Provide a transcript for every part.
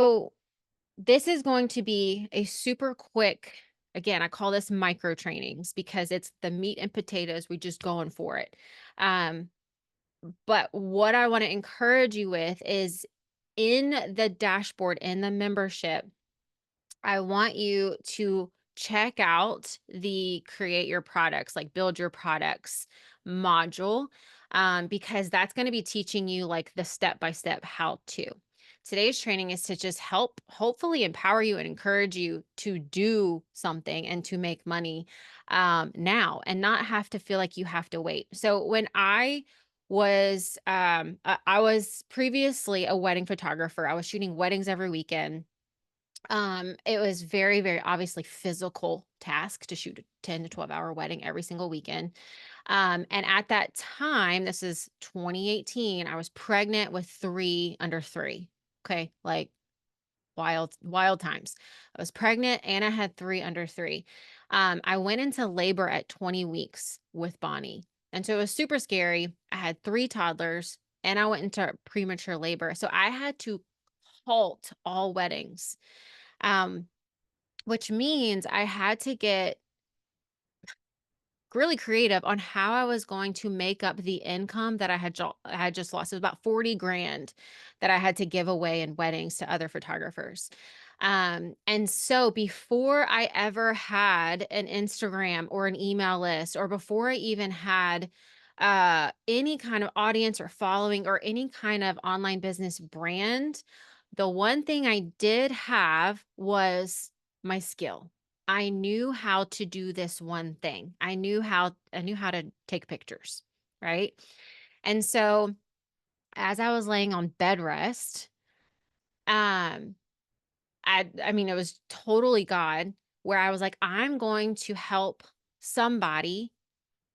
So this is going to be a super quick, again, I call this micro trainings because it's the meat and potatoes. We just going for it. Um, but what I want to encourage you with is in the dashboard, in the membership, I want you to check out the create your products, like build your products module, because that's going to be teaching you like the step by step how to. Today's training is to just help, hopefully, empower you and encourage you to do something and to make money now and not have to feel like you have to wait. So, when I was previously a wedding photographer, I was shooting weddings every weekend. It was very, very obviously physical task to shoot a 10 to 12-hour wedding every single weekend. And at that time, this is 2018, I was pregnant with 3 under 3. Okay, like wild, wild times. I was pregnant and I had 3 under 3. I went into labor at 20 weeks with Bonnie. And so it was super scary. I had 3 toddlers and I went into premature labor. So I had to halt all weddings. Um, which means I had to get really creative on how I was going to make up the income that I had just lost. It was about 40 grand that I had to give away in weddings to other photographers. And so before I ever had an Instagram or an email list, or before I even had any kind of audience or following or any kind of online business brand, the one thing I did have was my skill. I knew how to do this one thing. I knew how to take pictures, right? And so as I was laying on bed rest, um, I mean, it was totally God where I was like, I'm going to help somebody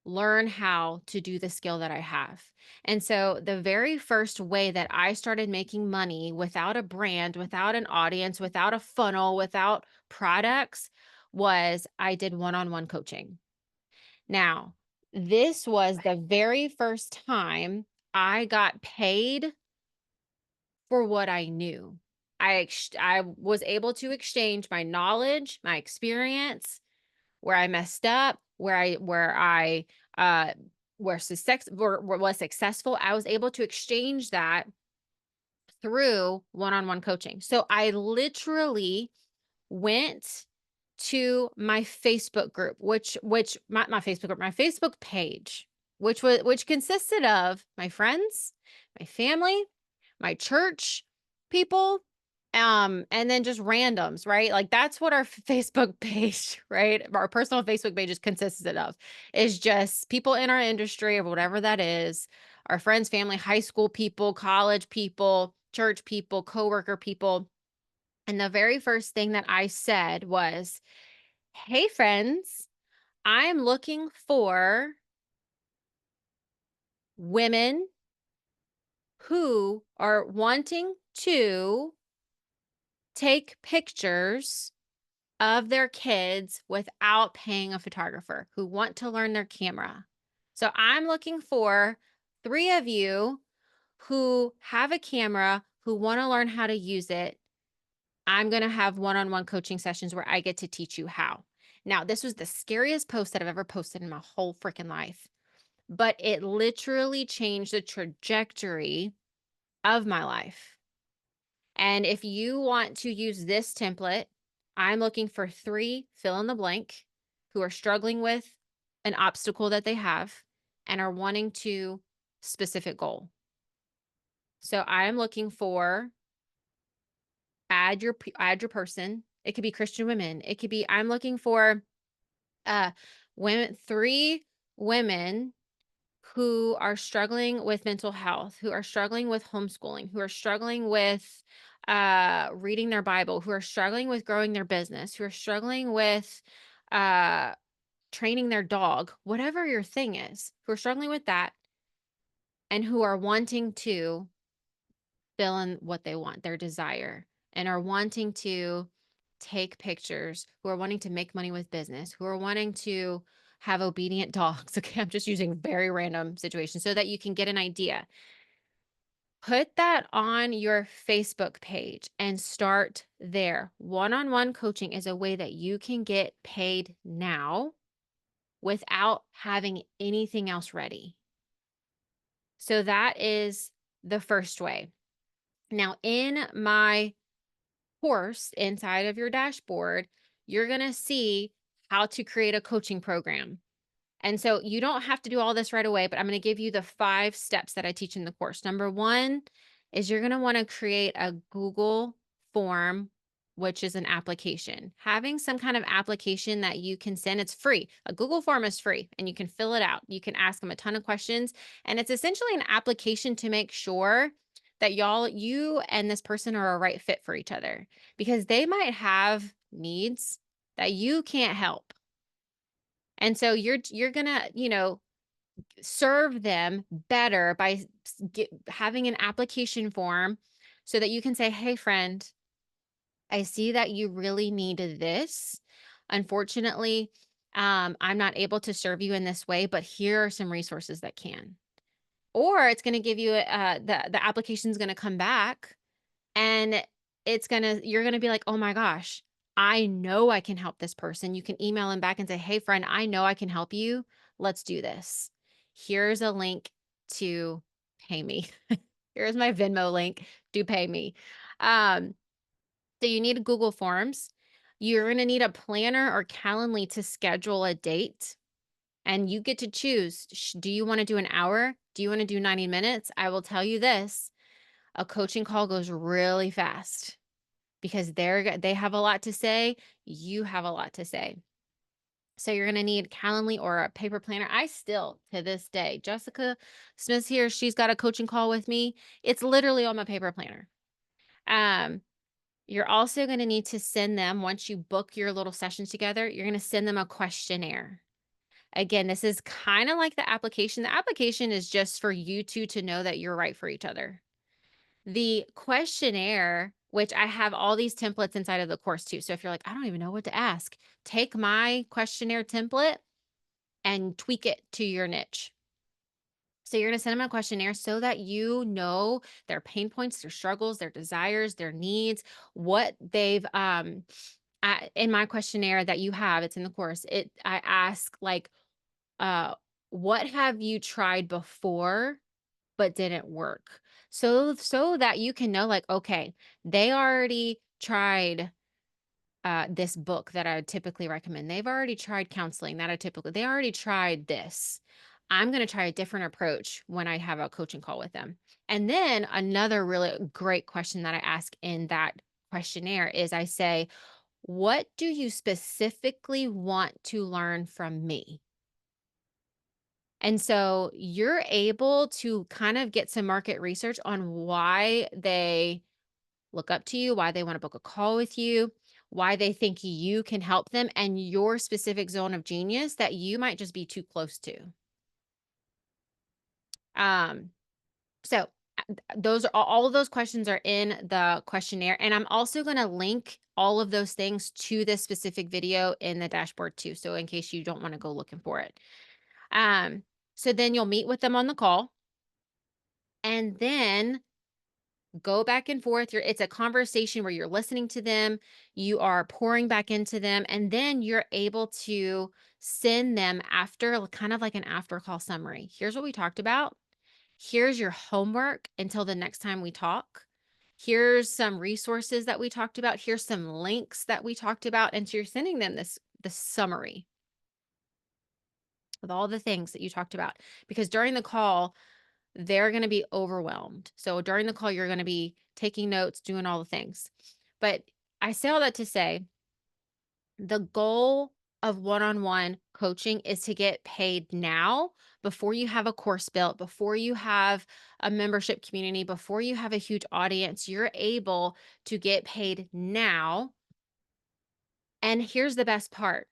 learn how to do the skill that I have. And so the very first way that I started making money without a brand, without an audience, without a funnel, without products was I did one-on-one coaching. Now, this was the very first time I got paid for what I knew. I was able to exchange my knowledge, my experience, where I messed up, where I uh was successful. I was able to exchange that through one-on-one coaching. So I literally went to my Facebook group, which my Facebook group, my Facebook page, which consisted of my friends, my family, my church people, and then just randoms, right? Like that's what our Facebook page, right? Our personal Facebook page is consisted of is just people in our industry or whatever that is, our friends, family, high school people, college people, church people, coworker people. And the very first thing that I said was, "Hey friends, I'm looking for women who are wanting to take pictures of their kids without paying a photographer, who want to learn their camera. So I'm looking for 3 of you who have a camera, who want to learn how to use it. I'm going to have one-on-one coaching sessions where I get to teach you how." Now, this was the scariest post that I've ever posted in my whole freaking life, but it literally changed the trajectory of my life. And if you want to use this template, I'm looking for 3 fill in the blank who are struggling with an obstacle that they have and are wanting to specific goal. So I'm looking for add your person. It could be Christian women. It could be I'm looking for uh women 3 women who are struggling with mental health, who are struggling with homeschooling, who are struggling with reading their Bible, who are struggling with growing their business, who are struggling with uh training their dog, whatever your thing is, who are struggling with that and who are wanting to fill in what they want, their desire, and are wanting to take pictures, who are wanting to make money with business, who are wanting to have obedient dogs. Okay, I'm just using very random situations so that you can get an idea. Put that on your Facebook page and start there. One on one coaching is a way that you can get paid now without having anything else ready. So that is the first way. Now, in my course inside of your dashboard, you're going to see how to create a coaching program. And so you don't have to do all this right away, but I'm going to give you the 5 steps that I teach in the course. Number one is you're going to want to create a Google form, which is an application. Having some kind of application that you can send, it's free. A Google form is free and you can fill it out. You can ask them a ton of questions. And it's essentially an application to make sure that you and this person are a right fit for each other because they might have needs that you can't help. And so you're going to, serve them better by having an application form so that you can say, "Hey friend, I see that you really need this. Unfortunately, I'm not able to serve you in this way, but here are some resources that can." Or it's going to give you the application's going to come back and you're gonna be like, "Oh my gosh, I know I can help this person." You can email them back and say, "Hey friend, I know I can help you. Let's do this. Here's a link to pay me. Here's my Venmo link. Do pay me." Um, so you need Google Forms. You're gonna need a planner or Calendly to schedule a date, and you get to choose. Do you wanna do an hour? Do you wanna do 90 minutes? I will tell you this, a coaching call goes really fast because they have a lot to say, you have a lot to say. So you're gonna need Calendly or a paper planner. I still, to this day, Jessica Smith's here. She's got a coaching call with me. It's literally on my paper planner. Um, you're also gonna need to send them once you book your little sessions together. You're gonna send them a questionnaire. Again, this is kind of like the application. The application is just for you two to know that you're right for each other. The questionnaire, which I have all these templates inside of the course too. So if you're like, I don't even know what to ask, take my questionnaire template and tweak it to your niche. So you're going to send them a questionnaire so that you know their pain points, their struggles, their desires, their needs, what they've in my questionnaire that you have, it's in the course. I ask like uh what have you tried before but didn't work. So that you can know like, okay, they already tried this book that I would typically recommend. They've already tried counseling that they already tried this. I'm going to try a different approach when I have a coaching call with them. And then another really great question that I ask in that questionnaire is I say, what do you specifically want to learn from me? And so you're able to kind of get some market research on why they look up to you, why they want to book a call with you, why they think you can help them, and your specific zone of genius that you might just be too close to. Um, so those are all of those questions are in the questionnaire. And I'm also going to link all of those things to this specific video in the dashboard too. So in case you don't want to go looking for it. Um, so then you'll meet with them on the call. And then go back and forth. It's a conversation where you're listening to them, you are pouring back into them, and then you're able to send them after kind of like an after call summary. Here's what we talked about. Here's your homework until the next time we talk. Here's some resources that we talked about. Here's some links that we talked about. And so you're sending them this summary of all the things that you talked about. Because during the call, they're going to be overwhelmed. So during the call, you're going to be taking notes, doing all the things. But I say all that to say the goal of one on one coaching is to get paid now before you have a course built, before you have a membership community, before you have a huge audience. You're able to get paid now. And here's the best part.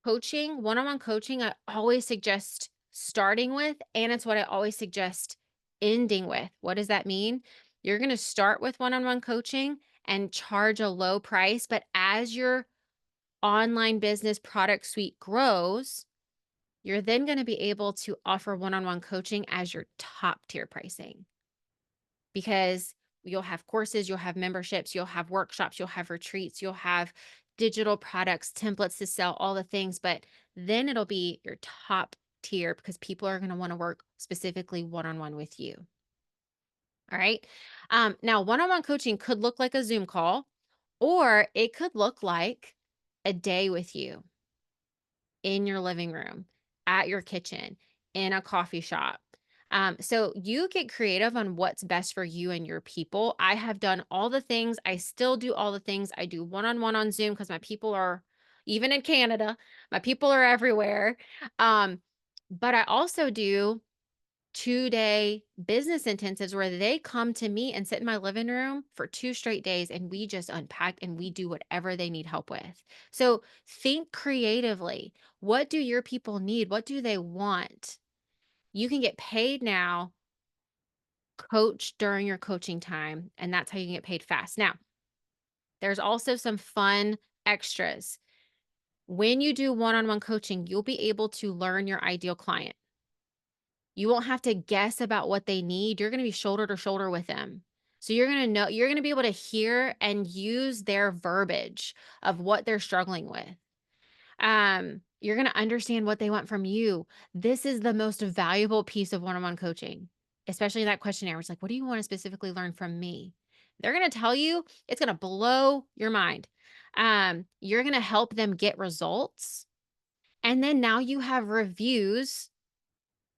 Coaching, one-on-one coaching, I always suggest starting with, and it's what I always suggest ending with. What does that mean? You're going to start with one-on-one coaching and charge a low price, but as your online business product suite grows, you're then going to be able to offer one-on-one coaching as your top tier pricing. because you'll have courses, you'll have memberships, you'll have workshops, you'll have retreats, you'll have digital products, templates to sell, all the things. But then it'll be your top tier because people are going to want to work specifically one on one with you. All right. Now, one on one coaching could look like a Zoom call, or it could look like a day with you in your living room, at your kitchen, in a coffee shop. So you get creative on what's best for you and your people. I have done all the things. I still do all the things. I do one on one on Zoom because my people are, even in Canada, my people are everywhere. Um, but I also do 2-day business intensives where they come to me and sit in my living room for 2 straight days, and we just unpack and we do whatever they need help with. So think creatively. What do your people need? What do they want? You can get paid now, coach during your coaching time, and that's how you can get paid fast. Now, there's also some fun extras. When you do one-on-one coaching, you'll be able to learn your ideal client. You won't have to guess about what they need. You're gonna be shoulder to shoulder with them. So you're gonna be able to hear and use their verbiage of what they're struggling with. You're gonna understand what they want from you. This is the most valuable piece of one-on-one coaching, especially that questionnaire. It's like, what do you want to specifically learn from me? They're gonna tell you, it's gonna blow your mind. You're gonna help them get results. And then now you have reviews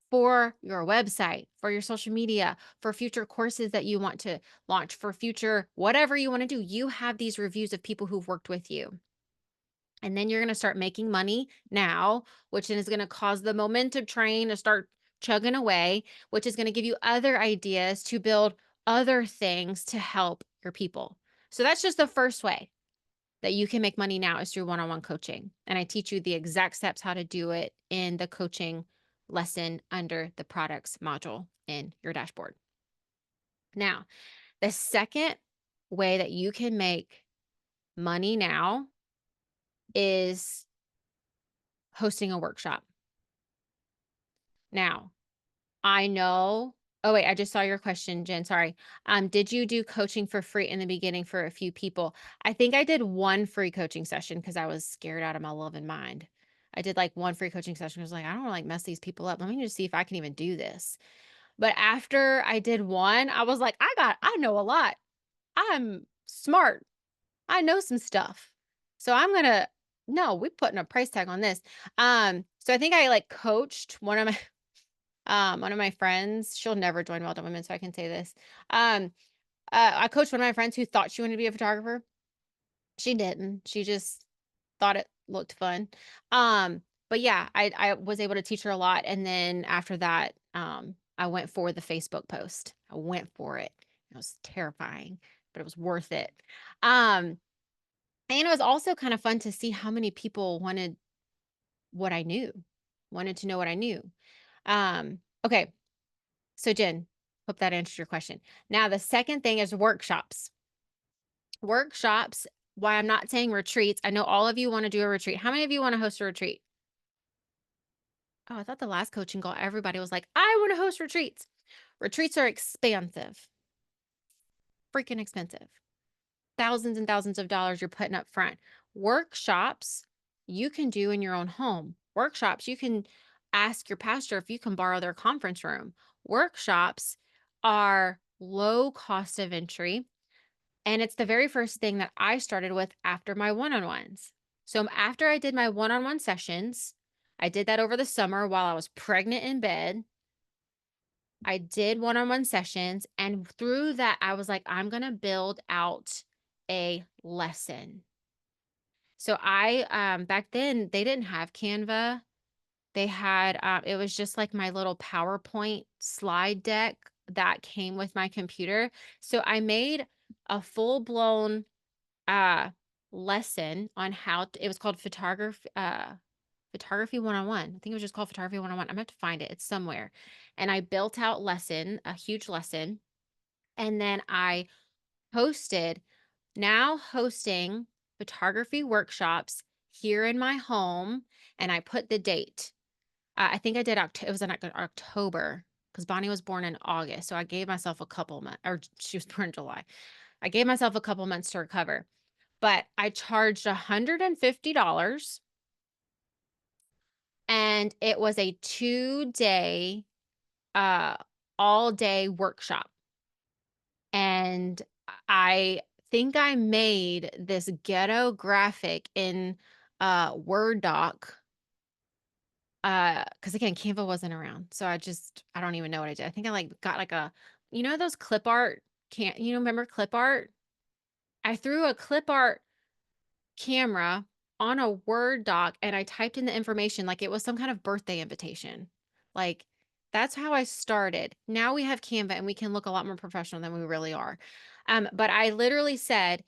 for your website, for your social media, for future courses that you want to launch, for future whatever you want to do. You have these reviews of people who've worked with you. And then you're going to start making money now, which then is going to cause the momentum train to start chugging away, which is going to give you other ideas to build other things to help your people. So that's just the first way that you can make money now is through one-on-one coaching. And I teach you the exact steps how to do it in the coaching lesson under the products module in your dashboard. Now, the second way that you can make money now is hosting a workshop. Now, I know. Oh, wait, I just saw your question, Jen. Sorry. Did you do coaching for free in the beginning for a few people? I think I did one free coaching session because I was scared out of my loving mind. I did like one free coaching session. I was like, I don't want to like mess these people up. Let me just see if I can even do this. But after I did one, I was like, I know a lot. I'm smart. I know some stuff. So I'm gonna no, we putting a price tag on this. So I think I like coached one of my friends. She'll never join Well Done Women, so I can say this. Um, I coached one of my friends who thought she wanted to be a photographer. She didn't. She just thought it looked fun. Um, but yeah, I was able to teach her a lot. And then after that, I went for the Facebook post. I went for it. It was terrifying, but it was worth it. Um, and it was also kind of fun to see how many people wanted what I knew, wanted to know what I knew. Okay. So Jen, hope that answers your question. Now, the second thing is workshops. Workshops, why I'm not saying retreats. I know all of you want to do a retreat. How many of you want to host a retreat? Oh, I thought the last coaching call, everybody was like, I want to host retreats. Retreats are expensive, freaking expensive. Thousands and thousands of dollars you're putting up front. Workshops you can do in your own home. Workshops you can ask your pastor if you can borrow their conference room. Workshops are low cost of entry. And it's the very first thing that I started with after my one-on-ones. So after I did my one-on-one sessions, I did that over the summer while I was pregnant in bed. I did one-on-one sessions, and through that, I was like, I'm going to build out a lesson. So back then, they didn't have Canva. They had, it was just like my little PowerPoint slide deck that came with my computer. So I made a full-blown uh lesson on it was called photography 101. I think it was just called photography 101. I'm gonna have to find it. It's somewhere. And I built out a huge lesson. And then I hosted now hosting photography workshops here in my home. And I put the date. I think I did it was in October. because Bonnie was born in August. So I gave myself a couple months, or she was born in July. I gave myself a couple months to recover, but I charged $150 and it was a 2-day, uh, all day workshop. And I think I made this ghetto graphic in Word doc. Because again, Canva wasn't around. So I don't even know what I did. I think I like got like those clip art, remember clip art? I threw a clip art camera on a Word doc and I typed in the information like it was some kind of birthday invitation. Like that's how I started. Now we have Canva and we can look a lot more professional than we really are. But I literally said,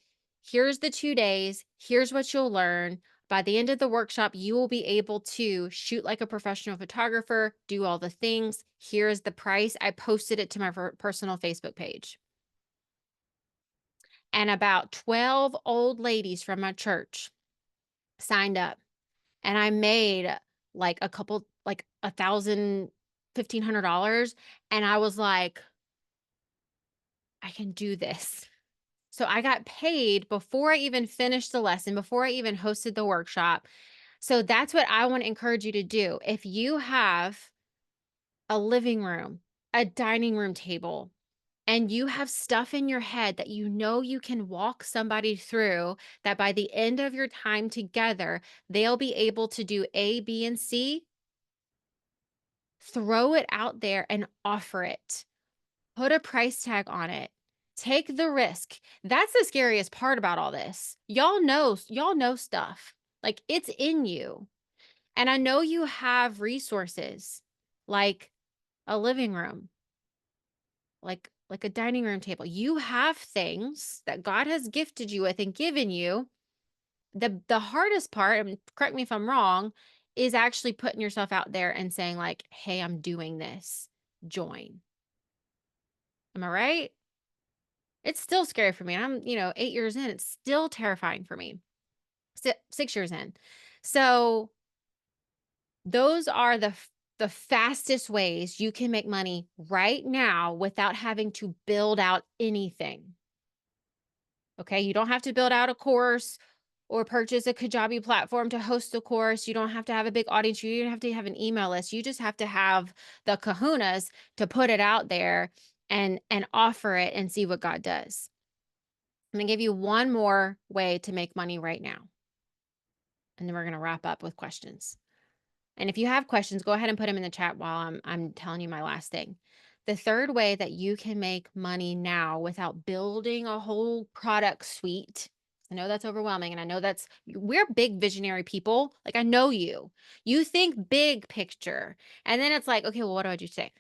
here's the 2 days, here's what you'll learn. By the end of the workshop, you will be able to shoot like a professional photographer, do all the things. Here's the price. I posted it to my personal Facebook page. And about 12 old ladies from my church signed up. And I made like a couple, like 1,000, $1,500. And I was like, I can do this. So I got paid before I even finished the lesson, before I even hosted the workshop. So that's what I want to encourage you to do. If you have a living room, a dining room table, and you have stuff in your head that you know you can walk somebody through, that by the end of your time together, they'll be able to do A, B, and C, throw it out there and offer it. Put a price tag on it. Take the risk. That's the scariest part about all this. Y'all know stuff. Like it's in you. And I know you have resources like a living room, like a dining room table. You have things that God has gifted you with and given you. The hardest part, I mean, correct me if I'm wrong, is actually putting yourself out there and saying like, "Hey, I'm doing this. Join." Am I right? It's still scary for me. And I'm, 8 years in, it's still terrifying for me. 6 years in. So those are the fastest ways you can make money right now without having to build out anything. Okay? You don't have to build out a course or purchase a Kajabi platform to host a course. You don't have to have a big audience. You don't have to have an email list. You just have to have the kahunas to put it out there and offer it and see what God does. I'm going to give you one more way to make money right now. And then we're going to wrap up with questions. And if you have questions, go ahead and put them in the chat while I'm telling you my last thing. The third way that you can make money now without building a whole product suite. I know that's overwhelming and I know we're big visionary people. Like I know you. You think big picture. And then it's like, okay, well, what do I do today?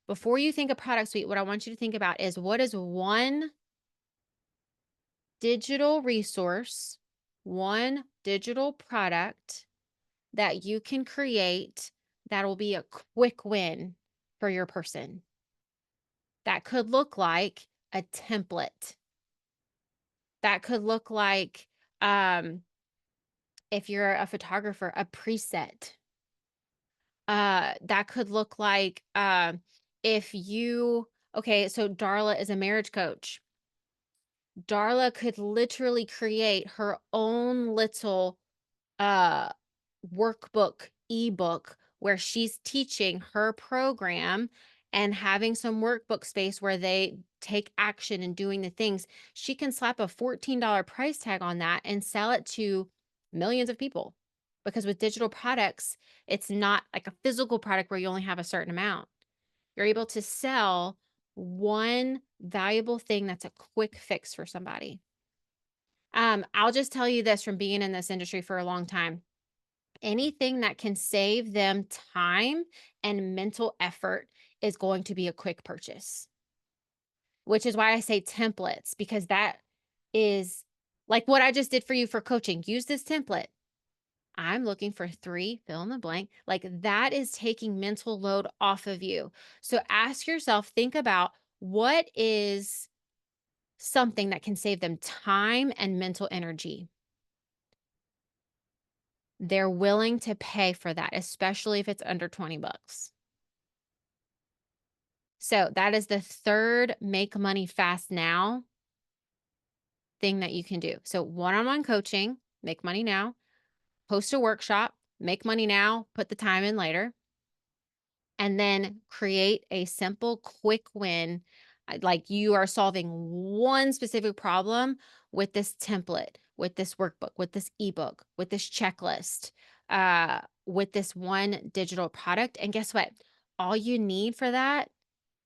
Before you think a product suite, what I want you to think about is what is one digital resource, one digital product that you can create that will be a quick win for your person. That could look like a template. That could look like, if you're a photographer, a preset. That could look like, if you, okay, so Darla is a marriage coach. Darla could literally create her own little uh workbook ebook where she's teaching her program and having some workbook space where they take action and doing the things. She can slap a $14 price tag on that and sell it to millions of people, because with digital products, it's not like a physical product where you only have a certain amount. You're able to sell one valuable thing that's a quick fix for somebody. I'll just tell you this from being in this industry for a long time. Anything that can save them time and mental effort is going to be a quick purchase, which is why I say templates, because that is like what I just did for you for coaching. Use this template. I'm looking for 3, fill in the blank. Like that is taking mental load off of you. So ask yourself, think about what is something that can save them time and mental energy. They're willing to pay for that, especially if it's under 20 bucks. So that is the third make money fast now thing that you can do. So one-on-one coaching, make money now, host a workshop, make money now, put the time in later, and then create a simple quick win. Like you are solving one specific problem with this template, with this workbook, with this ebook, with this checklist, with this one digital product. And guess what? All you need for that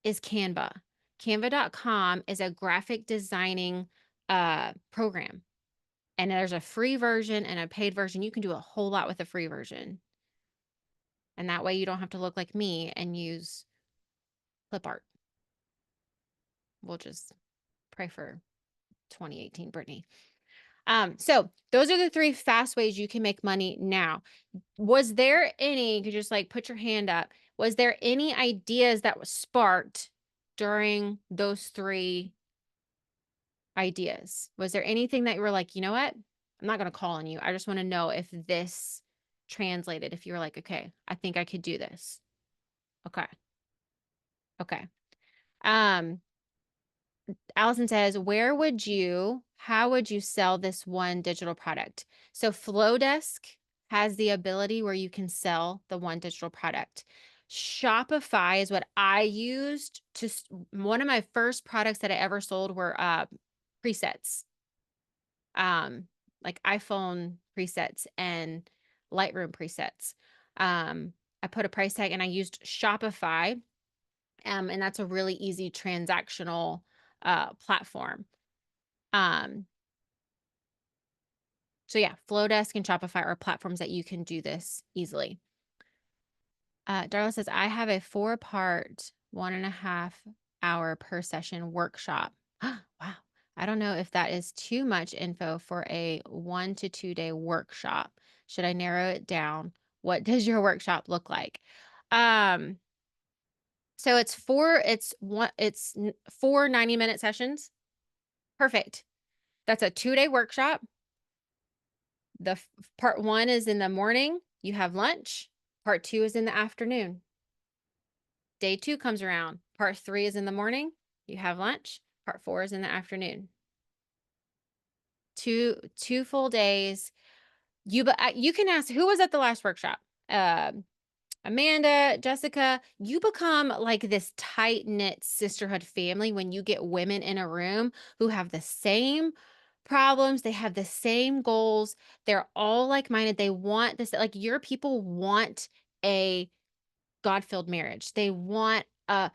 is Canva. Canva.com is a graphic designing program. And there's a free version and a paid version. You can do a whole lot with the free version. And that way you don't have to look like me and use clip art. We'll just pray for 2018 Brittany. So those are the three fast ways you can make money now. Was there any, you could just like put your hand up. Was there any ideas that was sparked during those three ideas? Was there anything that you were like, you know what? I'm not going to call on you. I just want to know if this translated, if you were like, okay, I think I could do this. Okay. Okay. Um, Allison says, how would you sell this one digital product? So Flowdesk has the ability where you can sell the one digital product. Shopify is what I used one of my first products that I ever sold were presets, like iPhone presets and Lightroom presets. I put a price tag and I used Shopify. And that's a really easy transactional platform. So yeah, Flowdesk and Shopify are platforms that you can do this easily. Darla says, I have a 4-part, 1.5 hour per session workshop. Wow. I don't know if that is too much info for a 1 to 2 day workshop. Should I narrow it down? What does your workshop look like? So it's 4 90-minute sessions. Perfect. That's a 2-day workshop. The part 1 is in the morning. You have lunch. Part 2 is in the afternoon. Day 2 comes around. Part 3 is in the morning. You have lunch. Part 4 is in the afternoon. Two full days. You can ask, who was at the last workshop? Amanda, Jessica, you become like this tight-knit sisterhood family when you get women in a room who have the same problems. They have the same goals. They're all like-minded. They want this, like your people want a God-filled marriage. They want a,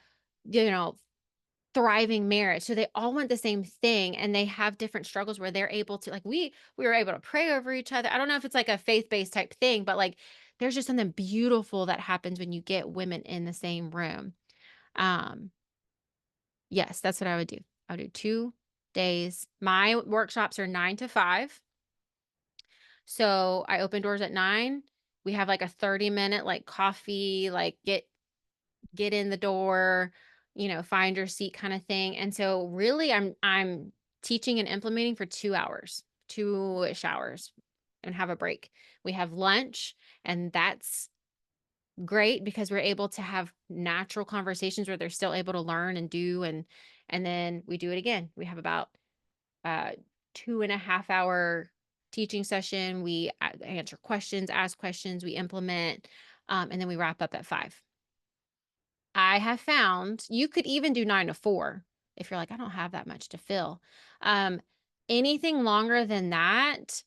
thriving marriage. So they all want the same thing and they have different struggles where they're able to, like, we were able to pray over each other. I don't know if it's like a faith-based type thing, but like there's just something beautiful that happens when you get women in the same room. Yes, that's what I would do. I would do 2 days. My workshops are 9 to 5. So I open doors at 9. We have like a 30-minute like coffee, like get in the door, find your seat kind of thing. And so really I'm teaching and implementing for 2 hours, 2-ish hours, and have a break. We have lunch, and that's great because we're able to have natural conversations where they're still able to learn and do, and then we do it again. We have about 2.5 hour teaching session. We answer questions, ask questions, we implement, and then we wrap up at 5. I have found you could even do 9 to 4 if you're like, I don't have that much to fill. Anything longer than that,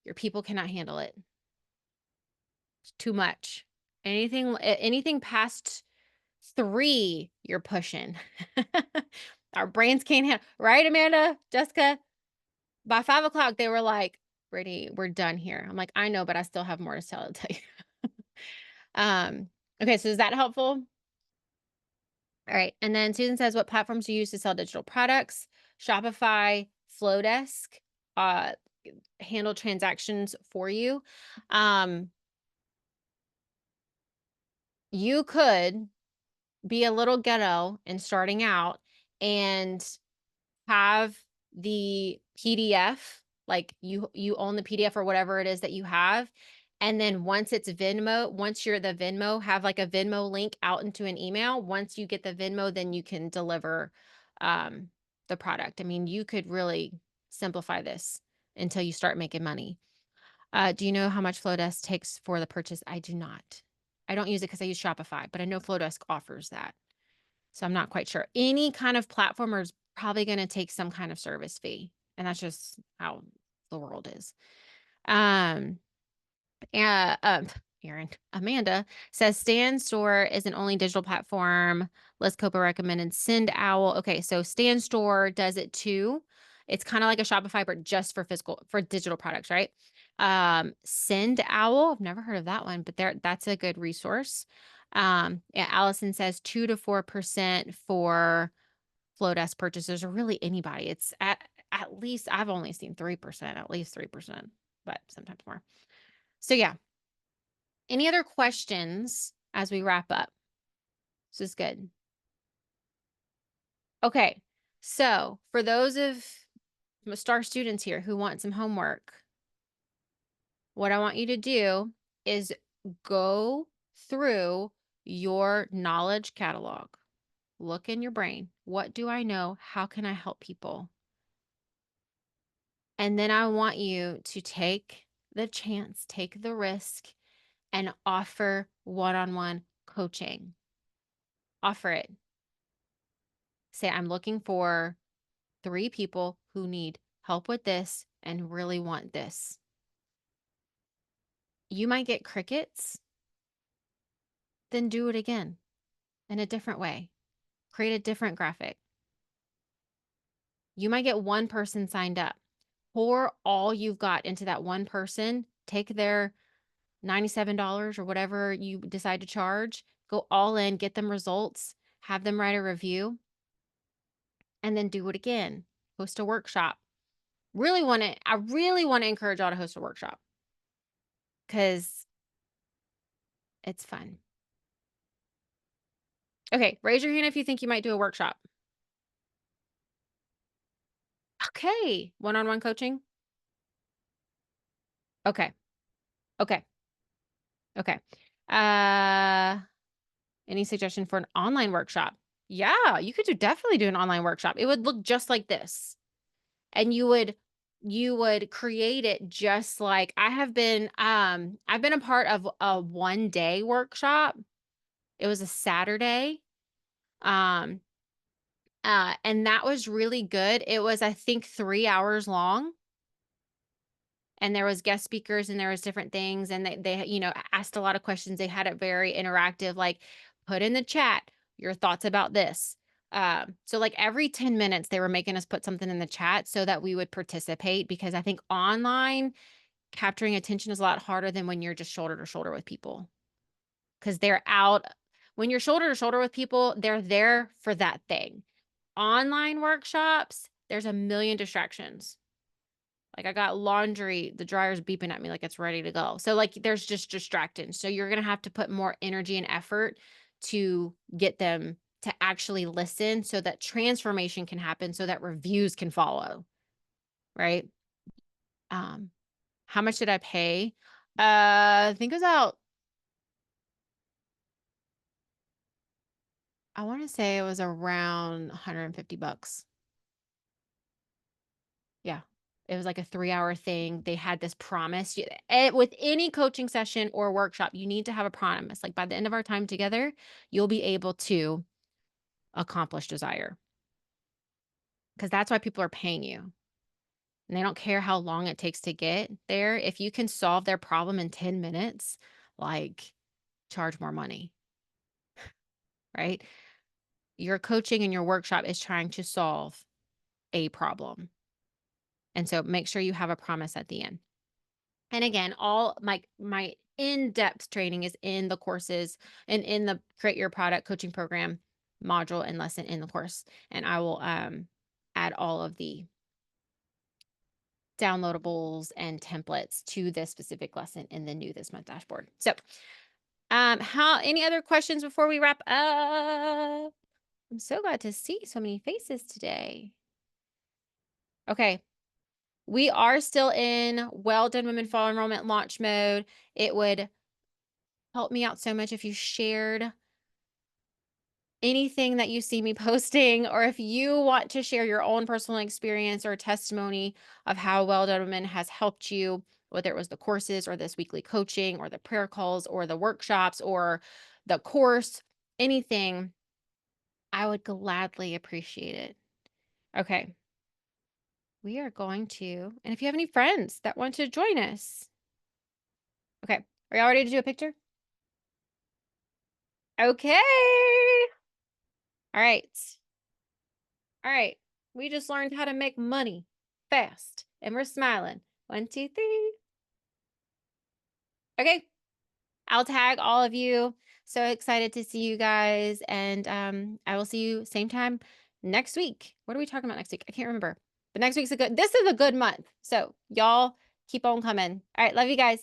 your people cannot handle it. It's too much. Anything past 3, you're pushing. Our brains can't handle, right, Amanda, Jessica? By 5 o'clock, they were like, Brittany, we're done here. I'm like, I know, but I still have more to tell you. Okay, so is that helpful? All right. And then Susan says, what platforms do you use to sell digital products? Shopify, Flowdesk, uh, handle transactions for you. You could be a little ghetto in starting out and have the PDF, like you own the PDF or whatever it is that you have, And then once you're the Venmo, have like a Venmo link out into an email. Once you get the Venmo, then you can deliver um, the product. I mean, you could really simplify this until you start making money. Do you know how much Flowdesk takes for the purchase? I do not. I don't use it because I use Shopify, but I know Flowdesk offers that. So I'm not quite sure. Any kind of platform is probably going to take some kind of service fee. And that's just how the world is. Um, yeah, Aaron, Amanda says Stand Store is an only digital platform. Les Copa recommended Send Owl. Okay, so Stand Store does it too. It's kind of like a Shopify, but just for digital products, right? Send Owl, I've never heard of that one, but that's a good resource. Yeah, Allison says 2 to 4% for Flowdesk purchases, or really anybody. It's at least I've only seen 3%, at least 3%, but sometimes more. So yeah. Any other questions as we wrap up? This is good. Okay. So for those of star students here who want some homework, what I want you to do is go through your knowledge catalog. Look in your brain. What do I know? How can I help people? And then I want you to take the chance, take the risk, and offer one-on-one coaching. Offer it. Say, I'm looking for 3 people who need help with this and really want this. You might get crickets, then do it again in a different way. Create a different graphic. You might get one person signed up. Pour all you've got into that one person, take their $97 or whatever you decide to charge, go all in, get them results, have them write a review, and then do it again. Host a workshop. I really want to encourage y'all to host a workshop because it's fun. Okay, raise your hand if you think you might do a workshop. Okay, one-on-one coaching? Okay. Okay. Okay. Uh, any suggestion for an online workshop? Yeah, you could definitely do an online workshop. It would look just like this. And you would create it just like I've been a part of a 1-day workshop. It was a Saturday. Um and that was really good. It was, I think, 3 hours long. And there was guest speakers and there was different things, and they asked a lot of questions. They had it very interactive, like, put in the chat your thoughts about this. So like every 10 minutes they were making us put something in the chat so that we would participate, because I think online capturing attention is a lot harder than when you're just shoulder to shoulder with people, because they're out. When you're shoulder to shoulder with people, they're there for that thing. Online workshops, there's a million distractions. Like, I got laundry, the dryer's beeping at me like it's ready to go. So like there's just distractions. So you're going to have to put more energy and effort to get them to actually listen so that transformation can happen, so that reviews can follow, right? Um how much did I pay? I think it was out, I want to say it was around 150 bucks. Yeah. It was like a 3-hour thing. They had this promise. With any coaching session or workshop, you need to have a promise. Like, by the end of our time together, you'll be able to accomplish desire. Because that's why people are paying you. And they don't care how long it takes to get there. If you can solve their problem in 10 minutes, like, charge more money, right? Your coaching and your workshop is trying to solve a problem. And so make sure you have a promise at the end. And again, all my in-depth training is in the courses and in the Create Your Product coaching program module and lesson in the course. And I will add all of the downloadables and templates to this specific lesson in the new this month dashboard. So any other questions before we wrap up? I'm so glad to see so many faces today. Okay. We are still in Well Done Women Fall Enrollment launch mode. It would help me out so much if you shared anything that you see me posting, or if you want to share your own personal experience or testimony of how Well Done Women has helped you, whether it was the courses or this weekly coaching or the prayer calls or the workshops or the course, anything, I would gladly appreciate it. Okay, we are going to, and if you have any friends that want to join us, okay, are y'all ready to do a picture? Okay. All right. All right. We just learned how to make money fast and we're smiling. One, two, three. Okay. I'll tag all of you. So excited to see you guys. And I will see you same time next week. What are we talking about next week? I can't remember. But next week's this is a good month. So y'all keep on coming. All right. Love you guys.